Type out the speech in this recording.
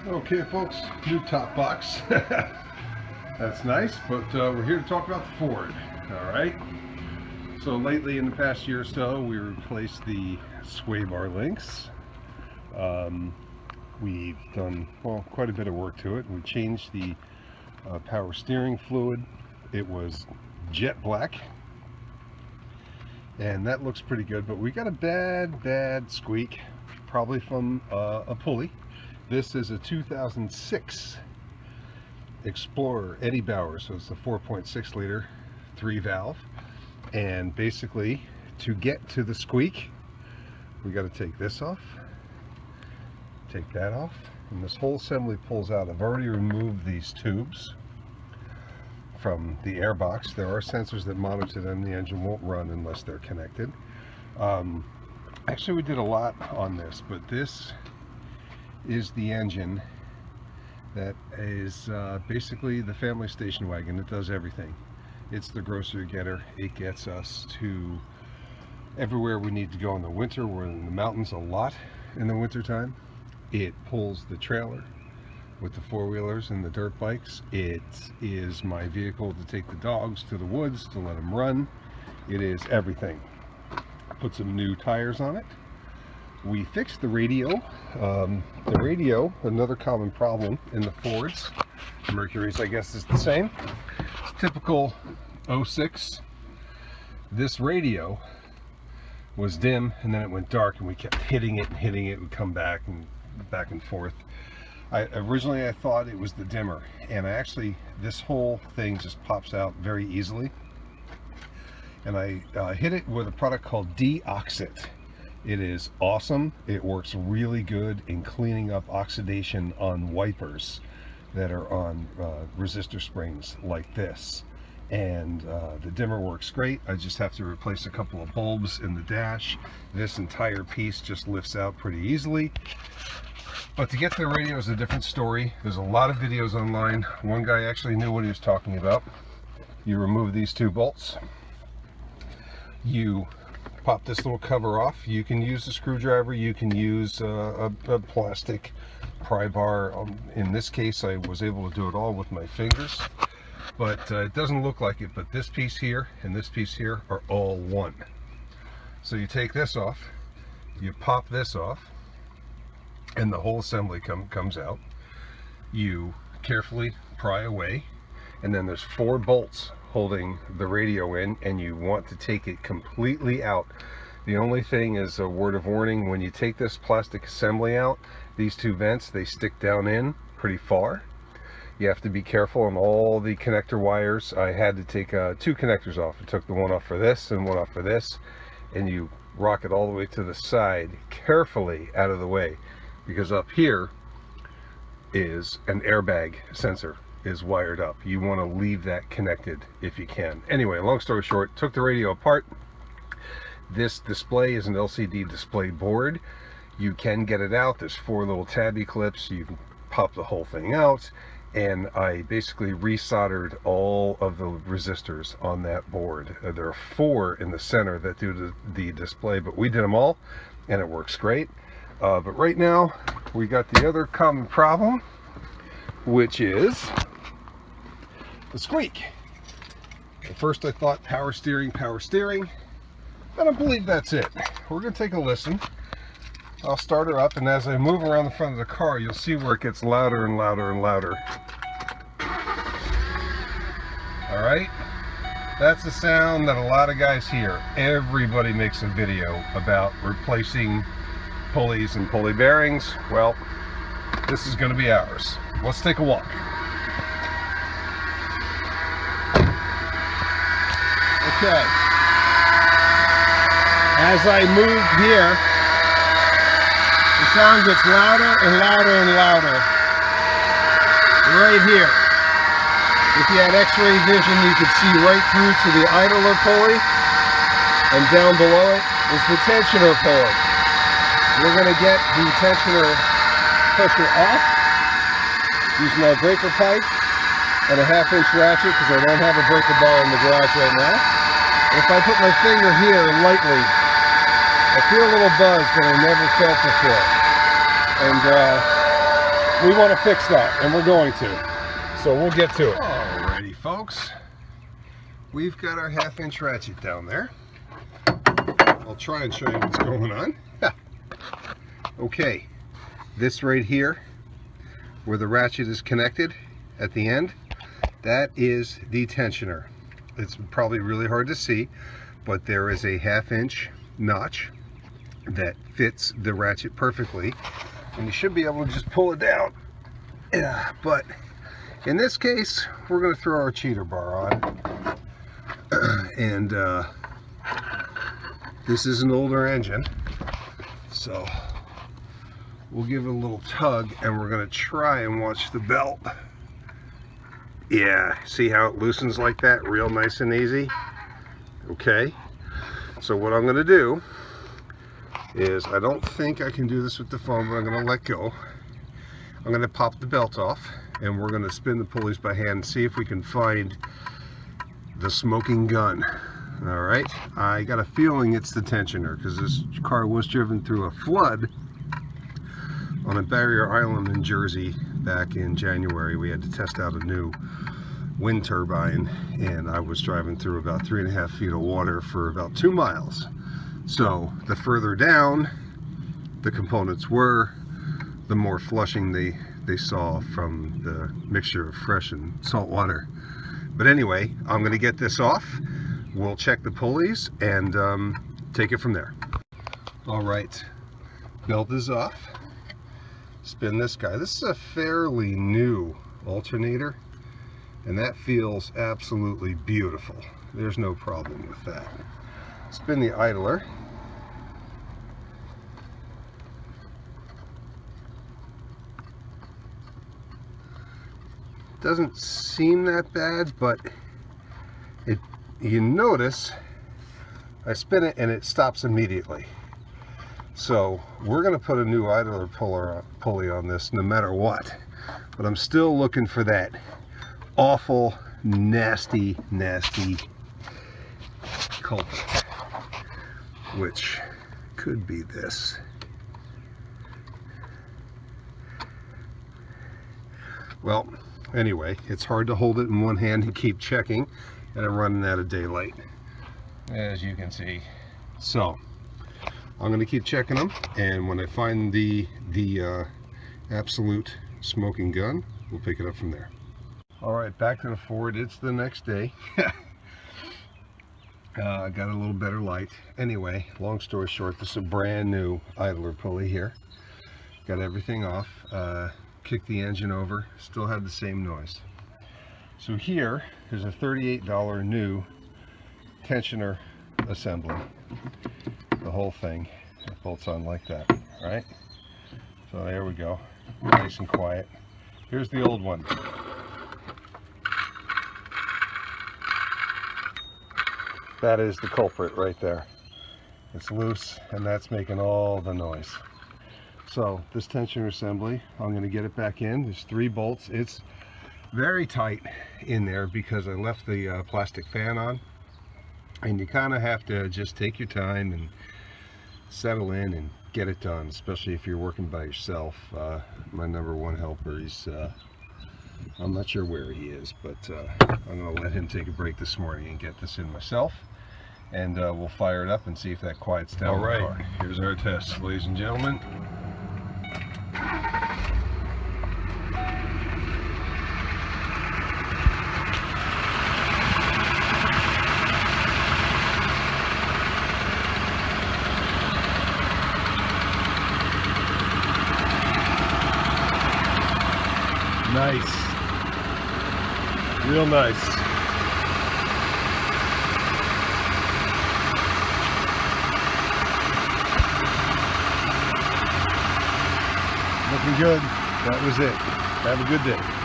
Okay, folks, new top box. That's nice, but we're here to talk about the Ford. All right. So lately, in the past year or so, we replaced the sway bar links. We've done quite a bit of work to it. We changed the power steering fluid. It was jet black, and that looks pretty good. But we got a bad squeak, probably from a pulley. This is a 2006 Explorer Eddy Bauer, so it's a 4.6 liter 3-valve, and basically to get to the squeak we got to take this off, take that off, and this whole assembly pulls out. I've already removed these tubes from the air box. There are sensors that monitor them. The engine won't run unless they're connected. Actually, we did a lot on this, but this is the engine that is basically the family station wagon. It does everything. It's the grocery getter. It gets us to everywhere we need to go in the winter. We're in the mountains a lot in the winter time. It pulls the trailer with the four-wheelers and the dirt bikes. It is my vehicle to take the dogs to the woods, to let them run. It is everything. Put some new tires on it. We fixed the radio. The radio, another common problem in the Fords. Mercury's, I guess, is the same. It's typical 06. This radio was dim, and then it went dark, and we kept hitting it and hitting it. It would come back and forth. Originally I thought it was the dimmer, and this whole thing just pops out very easily. And I hit it with a product called Deoxit. It is awesome. It works really good in cleaning up oxidation on wipers that are on resistor springs like this. And the dimmer works great. I just have to replace a couple of bulbs in the dash. This entire piece just lifts out pretty easily. But to get to the radio is a different story. There's a lot of videos online. One guy actually knew what he was talking about. You remove these two bolts. You pop this little cover off. You can use a screwdriver. You can use a plastic pry bar. In this case, I was able to do it all with my fingers. But it doesn't look like it. But this piece here and this piece here are all one. So you take this off. You pop this off. And the whole assembly comes out. You carefully pry away, and then there's 4 bolts holding the radio in, and you want to take it completely out. The only thing is a word of warning: when you take this plastic assembly out, these 2 vents, they stick down in pretty far. You have to be careful on all the connector wires. I had to take 2 connectors off. I took the one off for this and one off for this, and you rock it all the way to the side, carefully out of the way. Because up here is an airbag sensor is wired up. You want to leave that connected if you can. Anyway, long story short, took the radio apart. This display is an LCD display board. You can get it out. There's 4 little tabby clips. You can pop the whole thing out. And I basically resoldered all of the resistors on that board. There are 4 in the center that do the display, but we did them all, and it works great. But right now we got the other common problem, which is the squeak. At first I thought power steering. I don't believe that's it. We're going to take a listen. I'll start her up, and as I move around the front of the car, you'll see where it gets louder and louder and louder. All right, that's the sound that a lot of guys hear. Everybody makes a video about replacing pulleys and pulley bearings. Well, this is going to be ours. Let's take a walk. Okay. As I move here, the sound gets louder and louder and louder. Right here. If you had x-ray vision, you could see right through to the idler pulley, and down below it is the tensioner pulley. We're going to get the tensioner pusher off using our breaker pipe and a 1/2-inch ratchet, because I don't have a breaker bar in the garage right now. If I put my finger here lightly, I feel a little buzz that I never felt before. And we want to fix that, and we're going to. So we'll get to it. Alrighty, folks. We've got our 1/2-inch ratchet down there. I'll try and show you what's going on. Okay, this right here, where the ratchet is connected at the end, that is the tensioner. It's probably really hard to see, but there is a 1/2-inch notch that fits the ratchet perfectly, and you should be able to just pull it down. Yeah, but in this case, we're going to throw our cheater bar on. And this is an older engine, so we'll give it a little tug, and we're going to try and watch the belt. Yeah, see how it loosens like that, real nice and easy? Okay, so what I'm going to do is, I don't think I can do this with the phone, but I'm going to let go. I'm going to pop the belt off, and we're going to spin the pulleys by hand and see if we can find the smoking gun. All right, I got a feeling it's the tensioner, because this car was driven through a flood on a barrier island in Jersey back in January. We had to test out a new wind turbine, and I was driving through about 3.5 feet of water for about 2 miles. So the further down the components were, the more flushing they saw from the mixture of fresh and salt water. But anyway, I'm going to get this off. We'll check the pulleys and take it from there. All right, belt is off. Spin this guy. This is a fairly new alternator, and that feels absolutely beautiful. There's no problem with that. Spin the idler. Doesn't seem that bad, but you notice I spin it and it stops immediately. So we're going to put a new idler pulley on this no matter what, but I'm still looking for that awful, nasty culprit, which could be this. Well, anyway, it's hard to hold it in one hand and keep checking, and I'm running out of daylight, as you can see. So I'm going to keep checking them, and when I find the absolute smoking gun, we'll pick it up from there. All right, back to the Ford. It's the next day. I got a little better light. Anyway, long story short, this is a brand new idler pulley here. Got everything off. Kicked the engine over, still had the same noise. So here is a $38 new tensioner assembly. The whole thing, it bolts on like that, right? So there we go, nice and quiet. Here's the old one. That is the culprit right there. It's loose, and that's making all the noise. So this tensioner assembly, I'm going to get it back in. There's 3 bolts. It's very tight in there because I left the plastic fan on, and you kind of have to just take your time and settle in and get it done, especially if you're working by yourself. My #1 helper, he's I'm not sure where he is, but I'm going to let him take a break this morning and get this in myself, and we'll fire it up and see if that quiets down. All right, here's our test, ladies and gentlemen. Nice, real nice. Looking good. That was it. Have a good day.